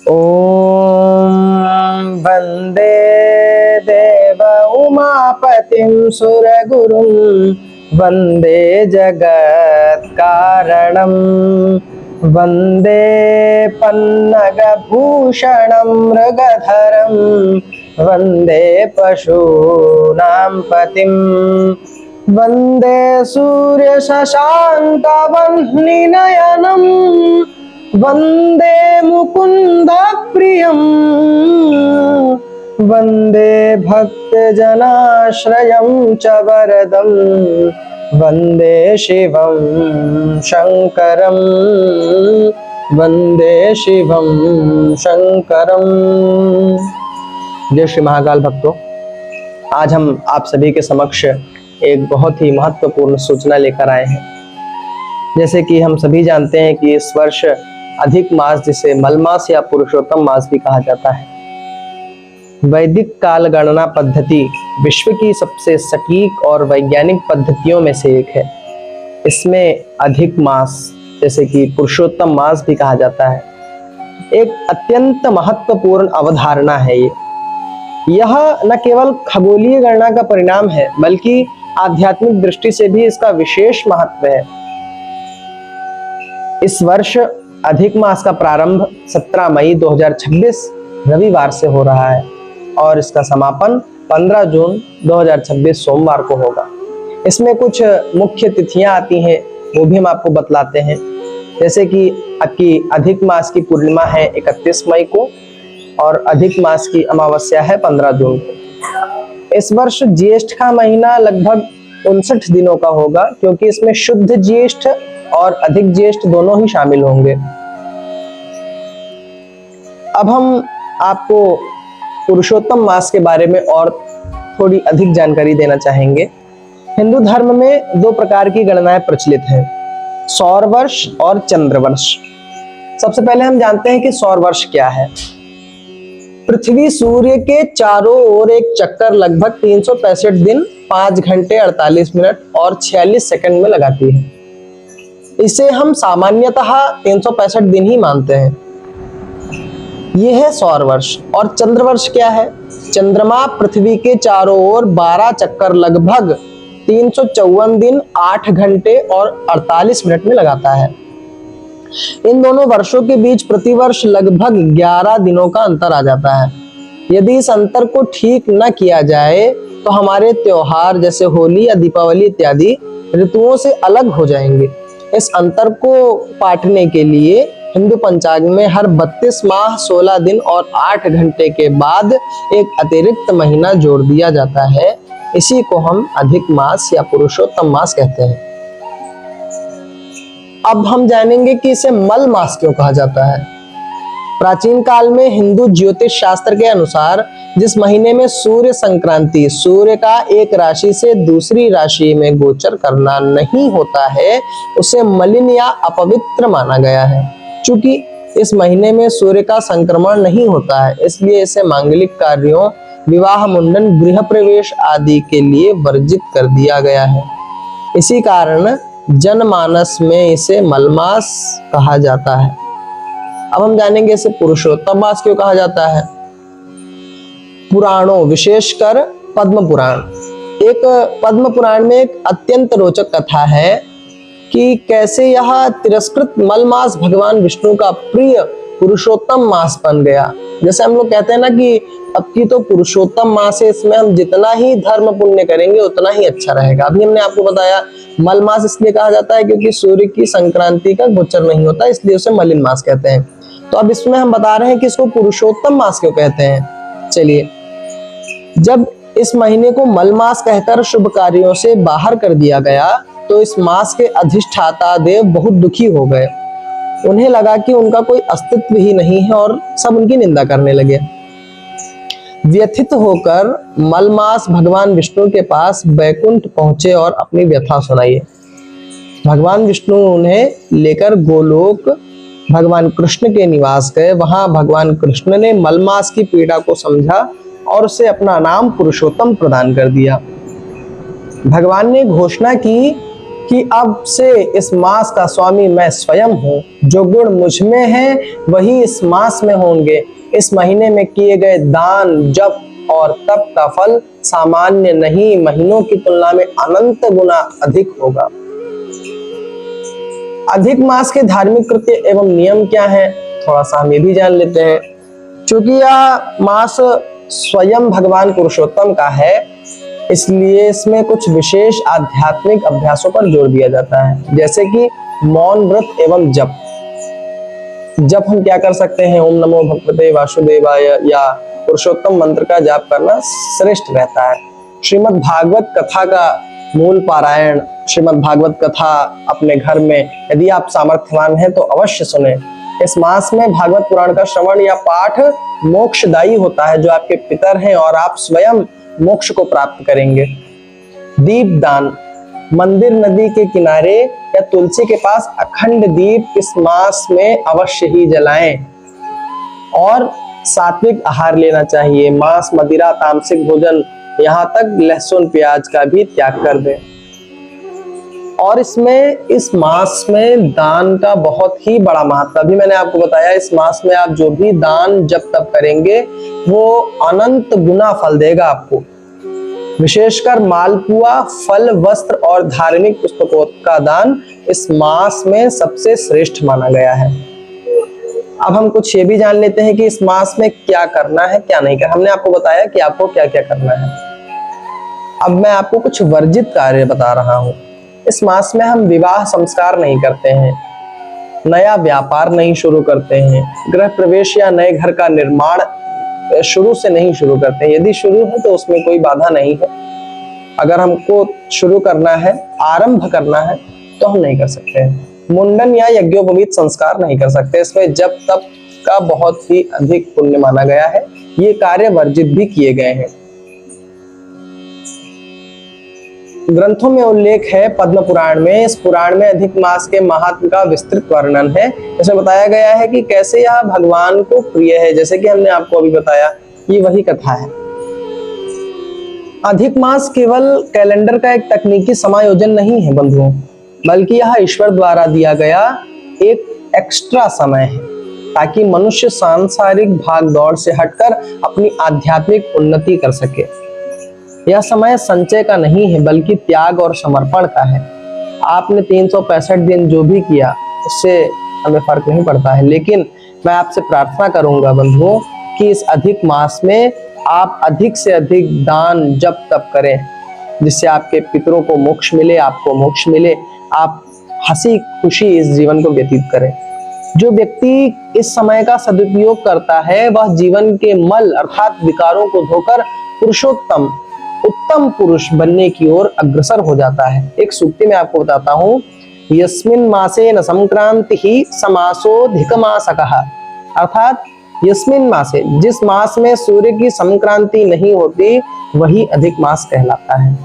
ओम वंदे देव उमापतिं सुरगुरुं वंदे जगत् कारणं वंदे पन्नगभूषणं मृगधरं वंदे पशूनां पतिं वंदे सूर्यशशाङ्कवह्निनयनं वंदे मुकुंद प्रियं वंदे भक्तजनाश्रयं च वरदं वंदे शिवं शंकरं वंदे शिवं शंकरं। जय श्री महाकाल भक्तों, आज हम आप सभी के समक्ष एक बहुत ही महत्वपूर्ण सूचना लेकर आए हैं। जैसे कि हम सभी जानते हैं कि इस वर्ष अधिक मास, जिसे मल मास या पुरुषोत्तम मास भी कहा जाता है, वैदिक काल गणना पद्धति विश्व की सबसे सटीक और वैज्ञानिक पद्धतियों में से एक है। इसमें अधिक मास, जैसे कि पुरुषोत्तम मास भी कहा जाता है, एक अत्यंत महत्वपूर्ण अवधारणा है। यह न केवल खगोलीय गणना का परिणाम है, बल्कि आध्यात्मिक दृष्टि से भी इसका विशेष महत्व है। इस वर्ष अधिक मास का प्रारंभ 17 मई 2026 रविवार से हो रहा है और इसका समापन 15 जून 2026 सोमवार को होगा। इसमें कुछ मुख्य तिथियां आती हैं, वो भी हम आपको बतलाते हैं। जैसे कि आपकी अधिक मास की पूर्णिमा है 31 मई को और अधिक मास की अमावस्या है 15 जून को। इस वर्ष ज्येष्ठ का महीना लगभग 59 दिनों का होगा, क्योंकि इसमें शुद्ध ज्येष्ठ और अधिक ज्येष्ठ दोनों ही शामिल होंगे। अब हम आपको पुरुषोत्तम मास के बारे में और थोड़ी अधिक जानकारी देना चाहेंगे। हिंदू धर्म में 2 प्रकार की गणनाएं प्रचलित हैं, सौर वर्ष और चंद्र वर्ष। सबसे पहले हम जानते हैं कि सौर वर्ष क्या है। पृथ्वी सूर्य के चारों ओर एक चक्कर लगभग 365 दिन 5 घंटे 48 मिनट और 46 सेकंड में लगाती है। इसे हम सामान्यतः 365 दिन ही मानते हैं। यह है सौर वर्ष। और चंद्रवर्ष क्या है? चंद्रमा पृथ्वी के चारों ओर 12 चक्कर लगभग 354 दिन 8 घंटे और 48 मिनट में लगाता है। इन दोनों वर्षों के बीच प्रतिवर्ष लगभग 11 दिनों का अंतर आ जाता है। यदि इस अंतर को ठीक न किया जाए तो हमारे त्योहार जैसे होली या दीपावली इत्यादि ऋतुओं से अलग हो जाएंगे। इस अंतर को पाटने के लिए हिंदू पंचांग में हर 32 माह 16 दिन और 8 घंटे के बाद एक अतिरिक्त महीना जोड़ दिया जाता है। इसी को हम अधिक मास या पुरुषोत्तम मास कहते हैं। अब हम जानेंगे कि इसे मल मास क्यों कहा जाता है। प्राचीन काल में हिंदू ज्योतिष शास्त्र के अनुसार जिस महीने में सूर्य संक्रांति, सूर्य का एक राशि से दूसरी राशि में गोचर करना नहीं होता है, उसे मलिन या अपवित्र माना गया है। चूंकि इस महीने में सूर्य का संक्रमण नहीं होता है, इसलिए इसे मांगलिक कार्यों, विवाह, मुंडन, गृह प्रवेश आदि के लिए वर्जित कर दिया गया है। इसी कारण जनमानस में इसे मलमास कहा जाता है। अब हम जानेंगे इसे पुरुषोत्तम मास क्यों कहा जाता है। पुराणों, विशेषकर पद्म पुराण, एक पद्म पुराण में एक अत्यंत रोचक कथा है कि कैसे यह तिरस्कृत मल मास भगवान विष्णु का प्रिय पुरुषोत्तम मास बन गया। जैसे हम लोग कहते हैं ना कि अब की तो पुरुषोत्तम मास है, इसमें हम जितना ही धर्म पुण्य करेंगे उतना ही अच्छा रहेगा। अभी हमने आपको बताया मल मास इसलिए कहा जाता है क्योंकि सूर्य की संक्रांति का गोचर नहीं होता, इसलिए उसे मलिन मास कहते हैं। तो अब इसमें हम बता रहे हैं कि इसको पुरुषोत्तम मास क्यों कहते हैं। चलिए, जब इस महीने को मल मास कहकर शुभ कार्यों से बाहर कर दिया गया तो इस मास के अधिष्ठाता देव बहुत दुखी हो गए। उन्हें लगा कि उनका कोई अस्तित्व ही नहीं है और सब उनकी निंदा करने लगे। व्यथित होकर मलमास भगवान विष्णु के पास बैकुंठ पहुंचे और अपनी व्यथा सुनाई। भगवान विष्णु उन्हें लेकर गोलोक भगवान कृष्ण के निवास गए। वहां भगवान कृष्ण ने मलमास की पीड़ा को समझा और उसे अपना नाम पुरुषोत्तम प्रदान कर दिया। भगवान ने घोषणा की कि अब से इस मास का स्वामी मैं स्वयं हूँ। जो गुण मुझ में है वही इस मास में होंगे। इस महीने में किए गए दान, जप और तप का फल सामान्य नहीं, महीनों की तुलना में अनंत गुना अधिक होगा। अधिक मास के धार्मिक कृत्य एवं नियम क्या है, थोड़ा सा हम ये भी जान लेते हैं। क्योंकि यह मास स्वयं भगवान पुरुषोत्तम का है, इसलिए इसमें कुछ विशेष आध्यात्मिक अभ्यासों पर जोर दिया जाता है, जैसे कि मौन व्रत एवं जप। जप हम क्या कर सकते हैं, ओम नमो भगवते वासुदेवाय या पुरुषोत्तम मंत्र का जाप करना श्रेष्ठ रहता है। श्रीमद् भागवत कथा का मूल पारायण, श्रीमद् भागवत कथा अपने घर में यदि आप सामर्थ्यवान हैं तो अवश्य सुने। इस मास में भागवत पुराण का श्रवण या पाठ मोक्षदायी होता है, जो आपके पितर हैं, और आप स्वयं मोक्ष को प्राप्त करेंगे। दीप दान, मंदिर, नदी के किनारे या तुलसी के पास अखंड दीप इस मास में अवश्य ही जलाएं। और सात्विक आहार लेना चाहिए, मांस, मदिरा, तामसिक भोजन, यहाँ तक लहसुन प्याज का भी त्याग कर दें। और इसमें इस मास में दान का बहुत ही बड़ा महत्व, अभी मैंने आपको बताया, इस मास में आप जो भी दान जब तब करेंगे वो अनंत गुना फल देगा आपको। विशेषकर मालपुआ, फल, वस्त्र और धार्मिक पुस्तकों का दान इस मास में सबसे श्रेष्ठ माना गया है। अब हम कुछ ये भी जान लेते हैं कि इस मास में क्या करना है, क्या नहीं करना। हमने आपको बताया कि आपको क्या क्या करना है। अब मैं आपको कुछ वर्जित कार्य बता रहा हूं। इस मास में हम विवाह संस्कार नहीं करते हैं, नया व्यापार नहीं शुरू करते हैं, गृह प्रवेश या नए घर का निर्माण शुरू से नहीं शुरू करते हैं। यदि शुरू है तो उसमें कोई बाधा नहीं है। अगर हमको शुरू करना है, आरंभ करना है, तो हम नहीं कर सकते हैं। मुंडन या यज्ञोपवीत संस्कार नहीं कर सकते, इसमें जब तप का बहुत ही अधिक पुण्य माना गया है। ये कार्य वर्जित भी किए गए हैं। ग्रंथों में उल्लेख है पद्म पुराण में। इस पुराण में अधिक मास के महात्म का विस्तृत वर्णन है। इसमें बताया गया है कि कैसे यह भगवान को प्रिय है, जैसे कि हमने आपको अभी बताया, ये वही कथा है। अधिक मास केवल कैलेंडर का एक तकनीकी समायोजन नहीं है बंधुओं, बल्कि यह ईश्वर द्वारा दिया गया एक एक्स्ट्रा समय है, ताकि मनुष्य सांसारिक भागदौड़ से हटकर अपनी आध्यात्मिक उन्नति कर सके। यह समय संचय का नहीं है, बल्कि त्याग और समर्पण का है। आपने 365 दिन जो भी किया उससे हमें फर्क नहीं पड़ता है, लेकिन मैं आपसे प्रार्थना करूंगा बंधुओं कि इस अधिक मास में आप अधिक से अधिक दान जप तप करें, जिससे आपके पितरों को मोक्ष मिले, आपको मोक्ष मिले, आप हंसी खुशी इस जीवन को व्यतीत करें। जो व्यक्ति इस समय का सदुपयोग करता है वह जीवन के मल अर्थात विकारों को धोकर पुरुषोत्तम, उत्तम पुरुष बनने की ओर अग्रसर हो जाता है। एक सूक्ति में आपको बताता हूँ, यस्मिन् मासे न संक्रांति ही समासोधिक मासकः, अर्थात यस्मिन् मासे, जिस मास में सूर्य की संक्रांति नहीं होती वही अधिक मास कहलाता है।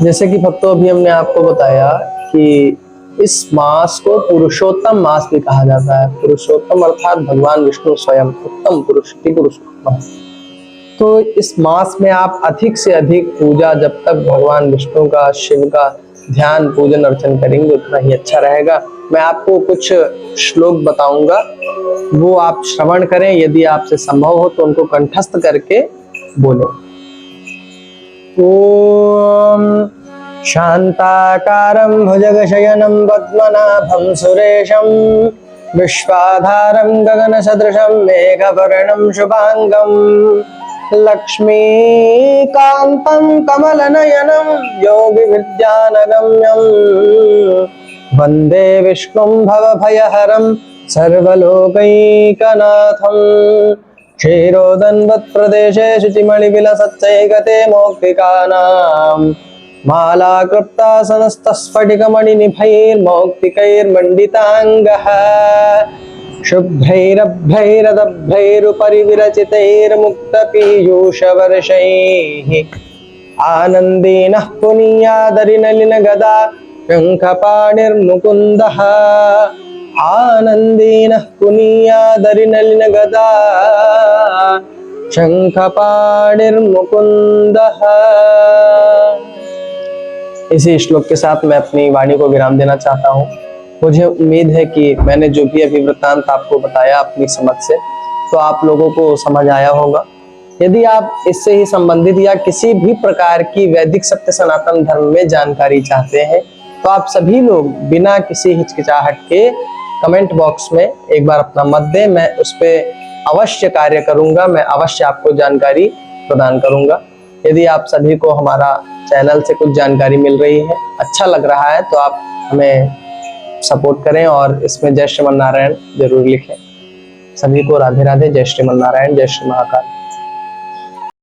जैसे कि भक्तों अभी हमने आपको बताया कि इस मास को पुरुषोत्तम मास भी कहा जाता है। पुरुषोत्तम अर्थात भगवान विष्णु स्वयं उत्तम पुरुष, पुरुषोत्तम। तो इस मास में आप अधिक से अधिक पूजा, जब तक भगवान विष्णु का, शिव का ध्यान पूजन अर्चन करेंगे उतना ही अच्छा रहेगा। मैं आपको कुछ श्लोक बताऊंगा, वो आप श्रवण करें, यदि आपसे संभव हो तो उनको कंठस्थ करके बोले। ओम शांताकारं भुजगशयनं पद्मनाभं सुरेशं विश्वाधारं गगनसदृशं मेघवर्णं शुभांगं लक्ष्मीकान्तं कमलनयनं योगिविद्यानगम्यं वन्दे विष्णुं भवभयहरं सर्वलोकैकनाथं। क्षीरोदन्वत्प्रदेशे शुचिमणिविलसच्चैकते मौक्तिकानां मालाकृप्तासनस्तस्फटिकमणिनिभैर्मौक्तिकैर्मण्डिताङ्गः शुभ्रैरभ्रैरदभ्रैरुपरि विरचितैर्मुक्तपीयूषवर्षैः आनन्देनः पुनीयादरिनलिनगदा शङ्खपाणिर्मुकुन्दः आनन्देनः पुनीयादरिनलिनगदा शङ्खपाणिर्मुकुन्दः। इसी श्लोक के साथ मैं अपनी वाणी को विराम देना चाहता हूँ। मुझे उम्मीद है कि मैंने जो भी अभी वृत्तांत आपको बताया अपनी समझ से, तो आप लोगों को समझ आया होगा। यदि आप इससे ही संबंधित या किसी भी प्रकार की वैदिक सत्य सनातन धर्म में जानकारी चाहते हैं, तो आप सभी लोग बिना किसी हिचकिचाहट के कमेंट बॉक्स में एक बार अपना मत दें। मैं उस पर अवश्य कार्य करूंगा, मैं अवश्य आपको जानकारी प्रदान करूंगा। यदि आप सभी को हमारा चैनल से कुछ जानकारी मिल रही है, अच्छा लग रहा है, तो आप हमें सपोर्ट करें और इसमें जय श्रीमन नारायण जरूर लिखें। सभी को राधे राधे, जय श्रीमन नारायण, जय श्री महाकाल।